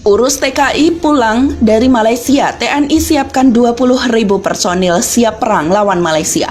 Urus TKI pulang dari Malaysia, TNI siapkan 20.000 personil siap perang lawan Malaysia.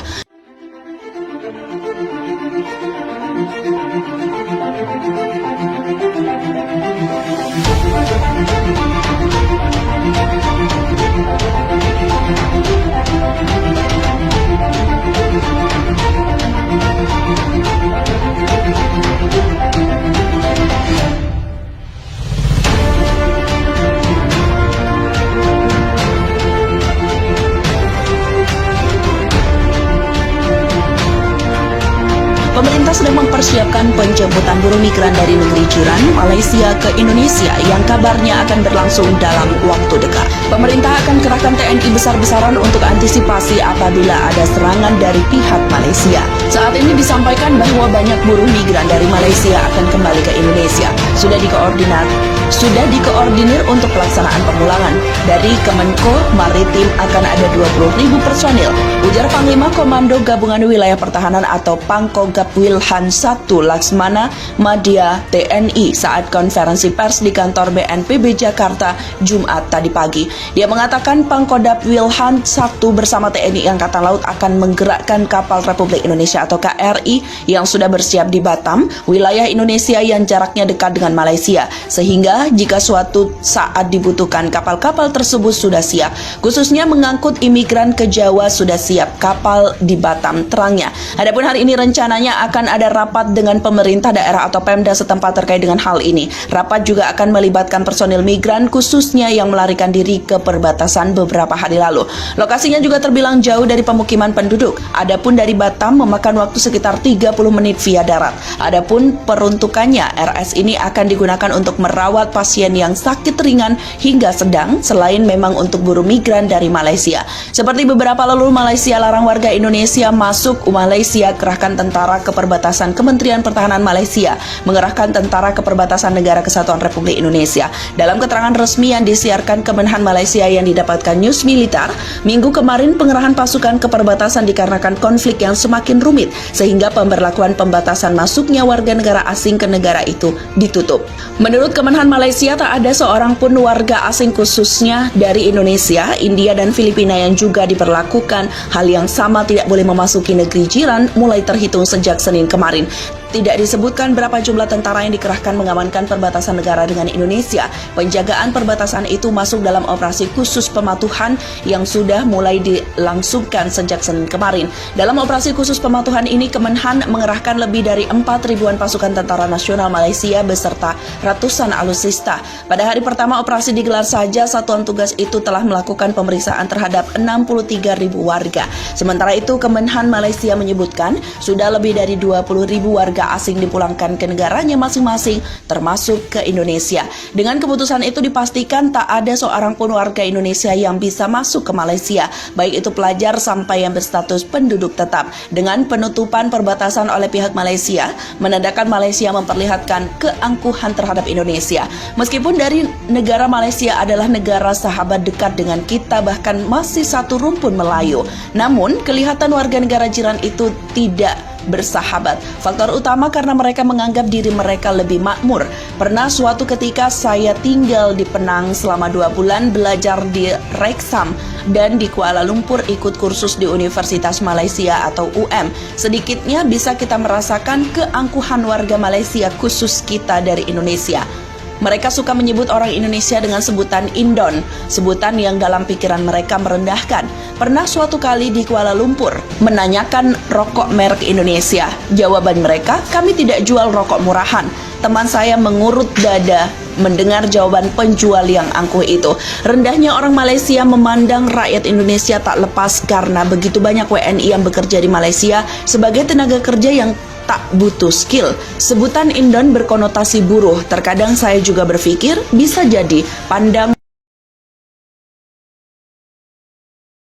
Pemerintah sedang mempersiapkan penjemputan buruh migran dari negeri jiran Malaysia ke Indonesia yang kabarnya akan berlangsung dalam waktu dekat. Pemerintah akan kerahkan TNI besar-besaran untuk antisipasi apabila ada serangan dari pihak Malaysia. Saat ini disampaikan bahwa banyak buruh migran dari Malaysia akan kembali ke Indonesia. Sudah dikoordinir untuk pelaksanaan pemulangan. Dari Kemenko Maritim akan ada 20.000 personil, ujar Panglima Komando Gabungan Wilayah Pertahanan atau Pangkogap Wilhan 1 Laksmana Madya TNI saat konferensi pers di kantor BNPB Jakarta Jumat tadi pagi. Dia mengatakan Pangkodap Wilhan 1 bersama TNI Angkatan Laut akan menggerakkan kapal Republik Indonesia atau KRI yang sudah bersiap di Batam, wilayah Indonesia yang jaraknya dekat dengan Malaysia, sehingga jika suatu saat dibutuhkan kapal-kapal tersebut sudah siap, khususnya mengangkut imigran ke Jawa sudah siap kapal di Batam, terangnya. Adapun hari ini rencananya akan ada rapat dengan pemerintah daerah atau Pemda setempat terkait dengan hal ini. Rapat juga akan melibatkan personil migran khususnya yang melarikan diri ke perbatasan beberapa hari lalu. Lokasinya juga terbilang jauh dari pemukiman penduduk. Adapun dari Batam memakan waktu sekitar 30 menit via darat. Adapun peruntukannya, RS ini akan digunakan untuk merawat pasien yang sakit ringan hingga sedang, selain memang untuk buruh migran dari Malaysia. Seperti beberapa lalu Malaysia larang warga Indonesia masuk Malaysia, kerahkan tentara ke perbatasan. Kementerian Pertahanan Malaysia mengerahkan tentara ke perbatasan Negara Kesatuan Republik Indonesia. Dalam keterangan resmi yang disiarkan Kemenhan Malaysia yang didapatkan News Militer, minggu kemarin pengerahan pasukan ke perbatasan dikarenakan konflik yang semakin rumit, sehingga pemberlakuan pembatasan masuknya warga negara asing ke negara itu ditutup. Menurut Kemenhan Malaysia, tak ada seorang pun warga asing khususnya dari Indonesia, India, dan Filipina yang juga diberlakukan hal yang sama, tidak boleh memasuki negeri jiran mulai terhitung sejak Senin kemarin. Tidak disebutkan berapa jumlah tentara yang dikerahkan mengamankan perbatasan negara dengan Indonesia. Penjagaan perbatasan itu masuk dalam operasi khusus pematuhan yang sudah mulai dilangsungkan sejak Senin kemarin. Dalam operasi khusus pematuhan ini, Kemenhan mengerahkan lebih dari 4.000-an pasukan tentara nasional Malaysia beserta ratusan alutsista. Pada hari pertama operasi digelar saja, satuan tugas itu telah melakukan pemeriksaan terhadap 63.000 warga. Sementara itu, Kemenhan Malaysia menyebutkan sudah lebih dari 20.000 warga asing dipulangkan ke negaranya masing-masing, termasuk ke Indonesia. Dengan keputusan itu dipastikan tak ada seorang pun warga Indonesia yang bisa masuk ke Malaysia, baik itu pelajar sampai yang berstatus penduduk tetap. Dengan penutupan perbatasan oleh pihak Malaysia, menandakan Malaysia memperlihatkan keangkuhan terhadap Indonesia. Meskipun dari negara Malaysia adalah negara sahabat dekat dengan kita, bahkan masih satu rumpun Melayu, namun kelihatan warga negara jiran itu tidak bersahabat. Faktor utama karena mereka menganggap diri mereka lebih makmur. Pernah suatu ketika saya tinggal di Penang selama 2 bulan, belajar di Reksam dan di Kuala Lumpur, ikut kursus di Universitas Malaysia atau UM. Sedikitnya bisa kita merasakan keangkuhan warga Malaysia, khusus kita dari Indonesia. Mereka suka menyebut orang Indonesia dengan sebutan Indon, sebutan yang dalam pikiran mereka merendahkan. Pernah suatu kali di Kuala Lumpur menanyakan rokok merek Indonesia. Jawaban mereka, kami tidak jual rokok murahan. Teman saya mengurut dada mendengar jawaban penjual yang angkuh itu. Rendahnya orang Malaysia memandang rakyat Indonesia tak lepas karena begitu banyak WNI yang bekerja di Malaysia sebagai tenaga kerja yang tak butuh skill. Sebutan Indon berkonotasi buruh. Terkadang saya juga berpikir bisa jadi pandang